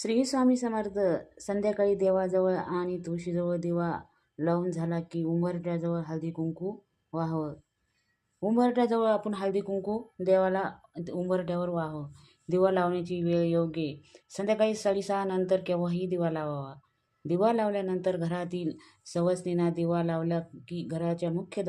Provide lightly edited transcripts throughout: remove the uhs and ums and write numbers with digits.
श्री स्वामी समर्थ. संध्याकाळी देवाजवळ आणि तुळशीजवळ दिवा लावून झाला की उंबरठ्याजवळ हळदी कुंकू व्हावं. उंबरठ्याजवळ आपण हळदी कुंकू देवाला उंबरठ्यावर व्हावं. दिवा लावण्याची वेळ योग्य संध्याकाळी 6:30 नंतर केव्हाही दिवा लावावा. दिवा लावल्यानंतर घरातील सवसनींना दिवा लावला की घराच्या मुख्य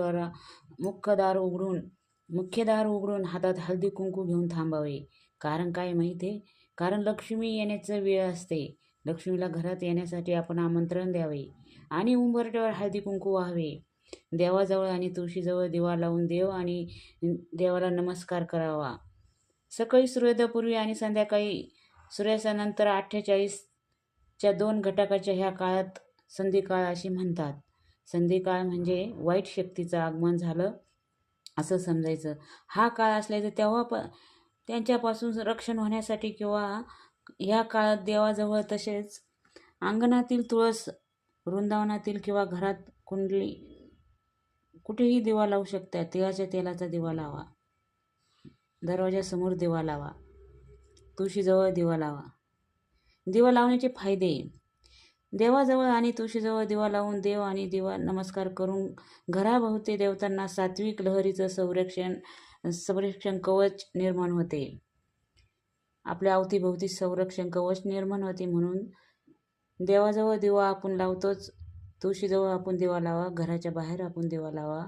दार उघडून हातात हळदी कुंकू घेऊन थांबावे. कारण काय माहिती आहे? कारण लक्ष्मी येण्याचं वेळ असते. लक्ष्मीला घरात येण्यासाठी आपण आमंत्रण द्यावे आणि उंबरठ्यावर हळदी कुंकू व्हावे. देवाजवळ आणि तुळशीजवळ दिवा लावून देवाला नमस्कार करावा. सकाळी सूर्योदयापूर्वी आणि संध्याकाळी सूर्यास्तानंतर 48च्या 2 घटाकाच्या ह्या काळात संधिकाळ अशी म्हणतात. संधिकाळ म्हणजे वाईट शक्तीचं आगमन झालं असं समजायचं. हा काळ असल्याचं त्यांच्यापासून रक्षण होण्यासाठी किंवा ह्या काळात देवाजवळ तसेच अंगणातील तुळस, वृंदावनातील किंवा घरात कुंडली कुठेही दिवा लावू शकतात. तिळाच्या तेलाचा दिवा लावा. दरवाजासमोर दिवा लावा. तुळशीजवळ दिवा लावा. दिवा लावण्याचे फायदे. देवाजवळ आणि तुळशीजवळ दिवा लावून देव आणि दिवा नमस्कार करून घराभोवती देवतांना सात्विक लहरीचं संरक्षण कवच निर्माण होते. आपल्या अवतीभोवती संरक्षण कवच निर्माण होते. म्हणून देवाजवळ दिवा आपण लावतोच. तुळशीजवळ आपण दिवा लावा. घराच्या बाहेर आपण दिवा लावा.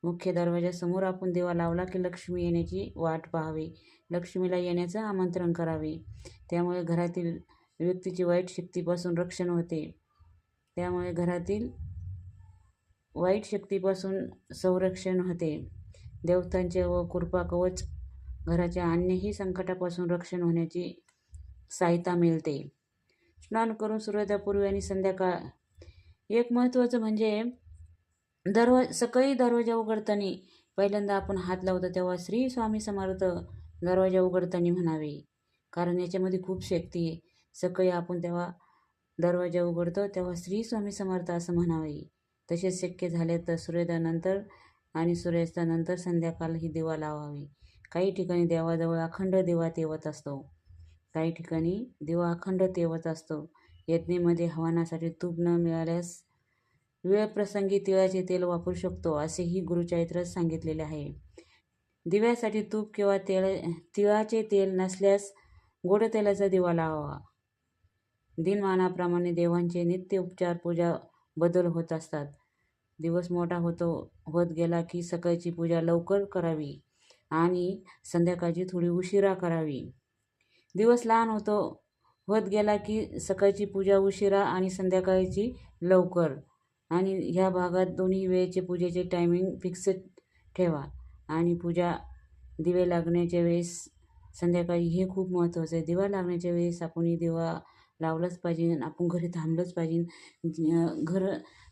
मुख्य दरवाजासमोर आपण दिवा लावला की लक्ष्मी येण्याची वाट पाहावी. लक्ष्मीला येण्याचं आमंत्रण करावे. त्यामुळे घरातील व्यक्तीची वाईट शक्तीपासून रक्षण होते. त्यामुळे घरातील वाईट शक्तीपासून संरक्षण होते. देवतांचे व कृपा कवच घराच्या अन्यही संकटापासून रक्षण होण्याची सहायता मिळते. स्नान करून सूर्योदयापूर्वी आणि संध्याकाळ. एक महत्त्वाचं म्हणजे सकाळी दरवाजा उघडताना पहिल्यांदा आपण हात लावतो तेव्हा श्री स्वामी समर्थ दरवाजा उघडताना म्हणावे. कारण याच्यामध्ये खूप शक्ती आहे. सकाळी आपण तेव्हा दरवाजा उघडतो तेव्हा श्री स्वामी समर्थ असं म्हणावे. तसेच शक्य झाले तर सूर्योदयानंतर आणि सूर्यास्तानंतर संध्याकाळही दिवा लावावे. काही ठिकाणी देवाजवळ अखंड दिवा तेवत असतो. काही ठिकाणी दिवा अखंड तेवत असतो. यज्ञेमध्ये हवनासाठी तूप न मिळाल्यास वेळप्रसंगी तिळाचे तेल वापरू शकतो असेही गुरुचरित्रात सांगितलेले आहे. दिव्यासाठी तूप किंवा तिळाचे तेल नसल्यास गोड तेलाचा दिवा लावावा. दिनमानाप्रमाणे देवांचे नित्य उपचार पूजा बदल होत असतात. दिवस मोठा होत गेला की सकाळची पूजा लवकर करावी आणि संध्याकाळची थोडी उशिरा करावी. दिवस लहान होत गेला की सकाळची पूजा उशिरा आणि संध्याकाळची लवकर. आणि ह्या भागात दोन्ही वेळेचे पूजेचे टायमिंग फिक्स ठेवा. आणि दिवे लागण्याच्या वेळेस संध्याकाळी हे खूप महत्त्वाचं आहे. दिवा लागण्याच्या वेळेस आपण दिवा लावलाच पाहिजे. आपण घरी थांबलंच पाहिजे.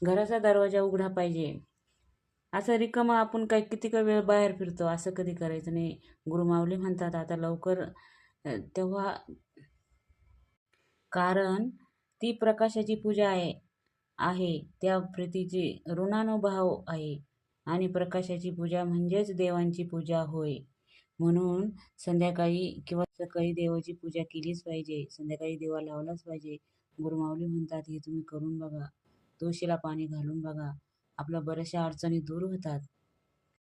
घराचा दरवाजा उघडा पाहिजे. असं रिकामं आपण किती वेळ बाहेर फिरतो असं कधी करायचं नाही. गुरुमाऊली म्हणतात आता लवकर तेव्हा, कारण ती प्रकाशाची पूजा आहे. त्या प्रीतीची ऋणानुभाव आहे आणि प्रकाशाची पूजा म्हणजेच देवांची पूजा होय. म्हणून संध्याकाळी किंवा सकाळी देवाची पूजा केलीच पाहिजे. संध्याकाळी दिवा लावलाच पाहिजे. गुरुमाऊली म्हणतात हे तुम्ही करून बघा. तुळशीला पाणी घालून बघा. आपल्या बऱ्याचशा अडचणी दूर होतात.